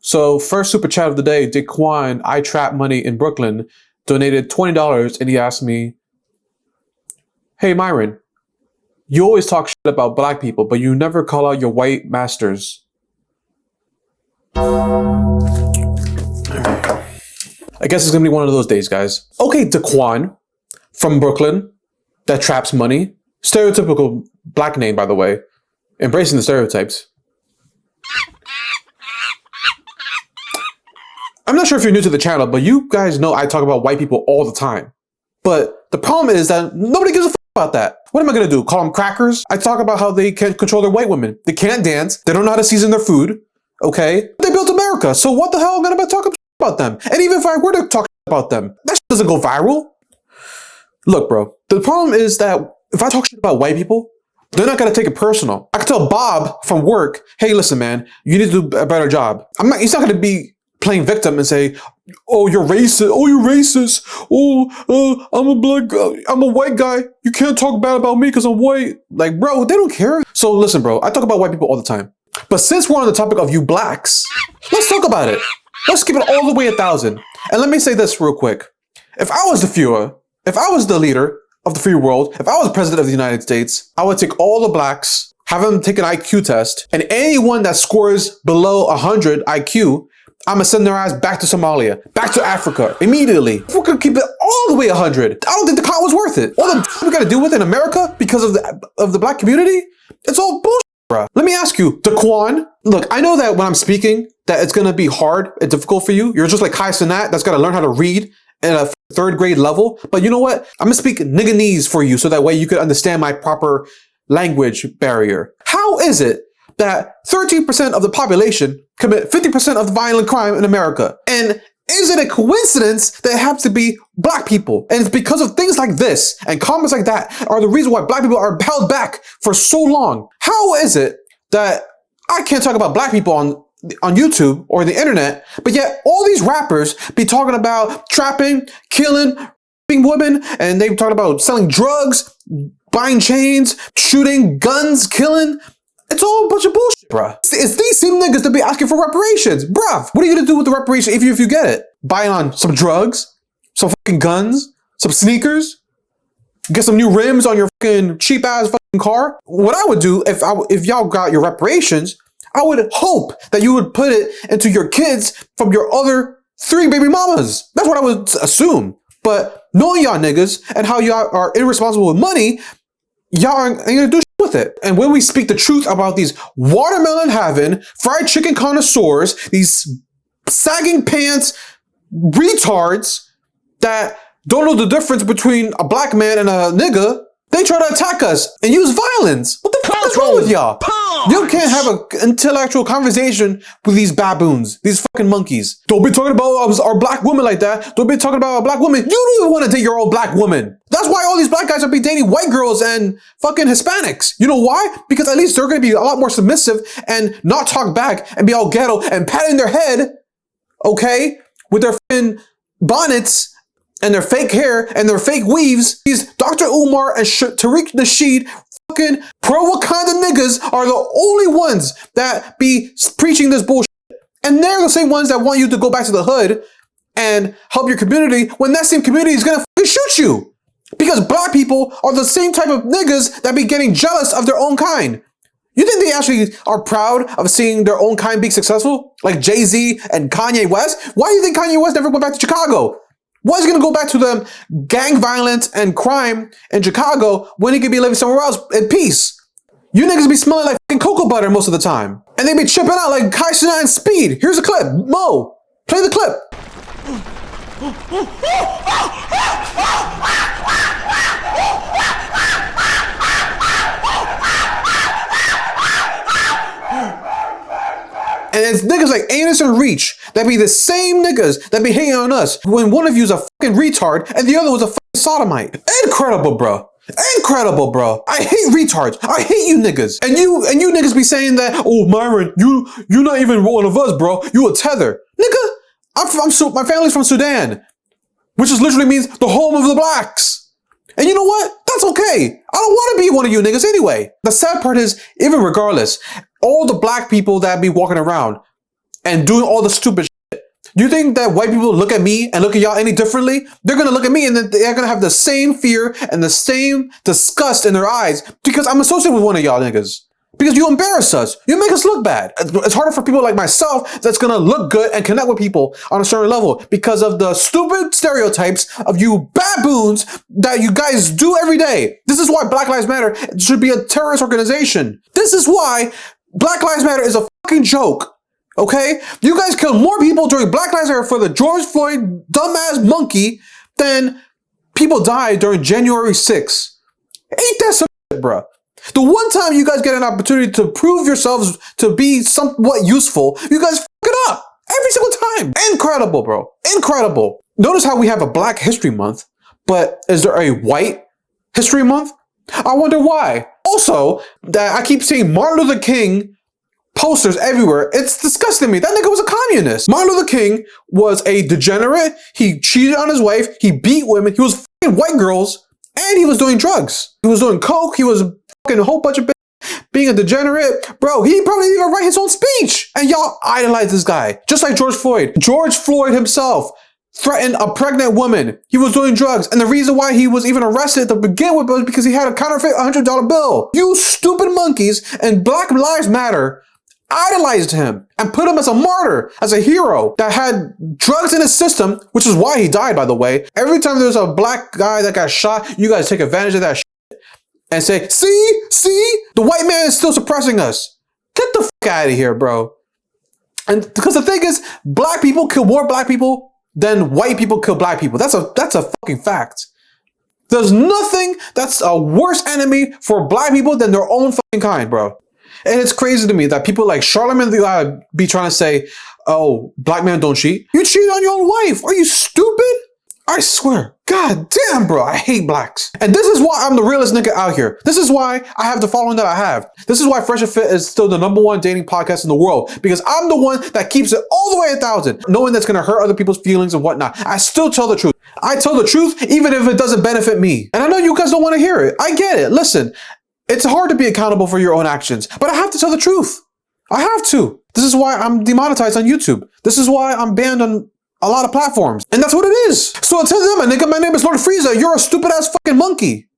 So first super chat of the day, Daquan, I Trap Money in Brooklyn, donated $20 and he asked me, hey Myron, you always talk shit about black people, but you never call out your white masters. I guess it's gonna be one of those days, guys. Okay, Daquan from Brooklyn that traps money. Stereotypical black name, by the way. Embracing the stereotypes. I'm not sure if you're new to the channel, but you guys know I talk about white people all the time. But the problem is that nobody gives a fuck about that. What am I gonna do? Call them crackers? I talk about how they can't control their white women. They can't dance. They don't know how to season their food. Okay? They built America. So what the hell am I gonna talk about them? And even if I were to talk about them, that shit doesn't go viral. Look, bro. The problem is that if I talk shit about white people, they're not gonna take it personal. I can tell Bob from work, hey, listen, man, you need to do a better job. He's not gonna be playing victim and say, oh, you're racist. Oh, you're racist. Oh, I'm a white guy. You can't talk bad about me because I'm white. Like, bro, they don't care. So listen, bro, I talk about white people all the time. But since we're on the topic of you blacks, let's talk about it. Let's keep it all the way 1,000. And let me say this real quick. If I was the Führer, if I was the leader of the free world, if I was president of the United States, I would take all the blacks, have them take an IQ test, and anyone that scores below 100 IQ, I'm gonna send their ass back to Somalia, back to Africa, immediately. We're gonna keep it all the way 100. I don't think the con was worth it. All the we gotta deal with in America because of the black community, it's all bullshit, bruh. Let me ask you, Daquan, look, I know that when I'm speaking, that it's gonna be hard and difficult for you. You're just like Kai Cenat that's gotta learn how to read at a 3rd grade level. But you know what? I'm gonna speak nigganese for you so that way you can understand my proper language barrier. How is it that 13% of the population commit 50% of the violent crime in America? And is it a coincidence that it happens to be black people? And it's because of things like this and comments like that are the reason why black people are held back for so long. How is it that I can't talk about black people on YouTube or the internet, but yet all these rappers be talking about trapping, killing, raping women, and they talking about selling drugs, buying chains, shooting guns, killing? It's all a bunch of bullshit, bruh. It's these same niggas that be asking for reparations. Bruh, what are you gonna do with the reparation if you get it? Buying on some drugs, some fucking guns, some sneakers, get some new rims on your fucking cheap ass fucking car? What I would do if y'all got your reparations, I would hope that you would put it into your kids from your other 3 baby mamas. That's what I would assume. But knowing y'all niggas and how y'all are irresponsible with money, y'all ain't gonna do shit with it. And when we speak the truth about these watermelon having, fried chicken connoisseurs, these sagging pants retards that don't know the difference between a black man and a nigga, they try to attack us and use violence. What the fuck is wrong with y'all? You can't have an intellectual conversation with these baboons, these fucking monkeys. Don't be talking about our black woman like that. Don't be talking about a black woman. You don't even want to date your old black woman. That's why all these black guys are be dating white girls and fucking Hispanics. You know why? Because at least they're going to be a lot more submissive and not talk back and be all ghetto and patting their head, okay, with their fucking bonnets and their fake hair and their fake weaves. These Dr. Umar and Tariq Nasheed fucking pro-Wakanda niggas are the only ones that be preaching this bullshit. And they're the same ones that want you to go back to the hood and help your community when that same community is gonna fucking shoot you. Because black people are the same type of niggas that be getting jealous of their own kind. You think they actually are proud of seeing their own kind be successful? Like Jay-Z and Kanye West? Why do you think Kanye West never went back to Chicago? Why is he gonna go back to the gang violence and crime in Chicago when he could be living somewhere else in peace? You niggas be smelling like fucking cocoa butter most of the time. And they be tripping out like Kai Cenat and Speed. Here's a clip. Mo, play the clip. And it's niggas like Anus and Reach that be the same niggas that be hating on us when one of you's a fucking retard and the other was a fucking sodomite. Incredible, bro. Incredible, bro. I hate retards. I hate you niggas. And you niggas be saying that, oh, Myron, you're not even one of us, bro. You a tether. Nigga, my family's from Sudan, which is literally means the home of the blacks. And you know what? That's okay. I don't want to be one of you niggas anyway. The sad part is, even regardless, all the black people that be walking around, and doing all the stupid shit. Do you think that white people look at me and look at y'all any differently? They're gonna look at me and then they're gonna have the same fear and the same disgust in their eyes because I'm associated with one of y'all niggas. Because you embarrass us. You make us look bad. It's harder for people like myself that's gonna look good and connect with people on a certain level because of the stupid stereotypes of you baboons that you guys do every day. This is why Black Lives Matter should be a terrorist organization. This is why Black Lives Matter is a fucking joke. Okay? You guys killed more people during Black Lives Matter for the George Floyd dumbass monkey than people died during January 6th. Ain't that some shit, bruh? The one time you guys get an opportunity to prove yourselves to be somewhat useful, you guys fuck it up. Every single time. Incredible, bro. Incredible. Notice how we have a Black History Month, but is there a White History Month? I wonder why. Also, that I keep seeing Martin Luther King posters everywhere. It's disgusting me. That nigga was a communist. Martin Luther King was a degenerate. He cheated on his wife. He beat women. He was fucking white girls. And he was doing drugs. He was doing coke. He was fucking a whole bunch of being a degenerate. Bro, he probably didn't even write his own speech. And y'all idolize this guy. Just like George Floyd. George Floyd himself threatened a pregnant woman. He was doing drugs. And the reason why he was even arrested to begin with was because he had a counterfeit $100 bill. You stupid monkeys and Black Lives Matter idolized him and put him as a martyr, as a hero that had drugs in his system, which is why he died, by the way. Every time there's a black guy that got shot, you guys take advantage of that shit and say, see, the white man is still suppressing us. Get the fuck out of here, bro. And because the thing is, black people kill more black people than white people kill black people. That's a fucking fact. There's nothing that's a worse enemy for black people than their own fucking kind, bro. And it's crazy to me that people like Charlamagne the God be trying to say, oh, black men don't cheat. You cheat on your own wife. Are you stupid? I swear. God damn, bro. I hate blacks. And this is why I'm the realest nigga out here. This is why I have the following that I have. This is why Fresh and Fit is still the #1 dating podcast in the world. Because I'm the one that keeps it all the way 1,000. Knowing that's going to hurt other people's feelings and whatnot. I still tell the truth. I tell the truth even if it doesn't benefit me. And I know you guys don't want to hear it. I get it. Listen. It's hard to be accountable for your own actions, but I have to tell the truth. I have to. This is why I'm demonetized on YouTube. This is why I'm banned on a lot of platforms. And that's what it is. So tell them, nigga, my name is Lord Frieza. You're a stupid ass fucking monkey.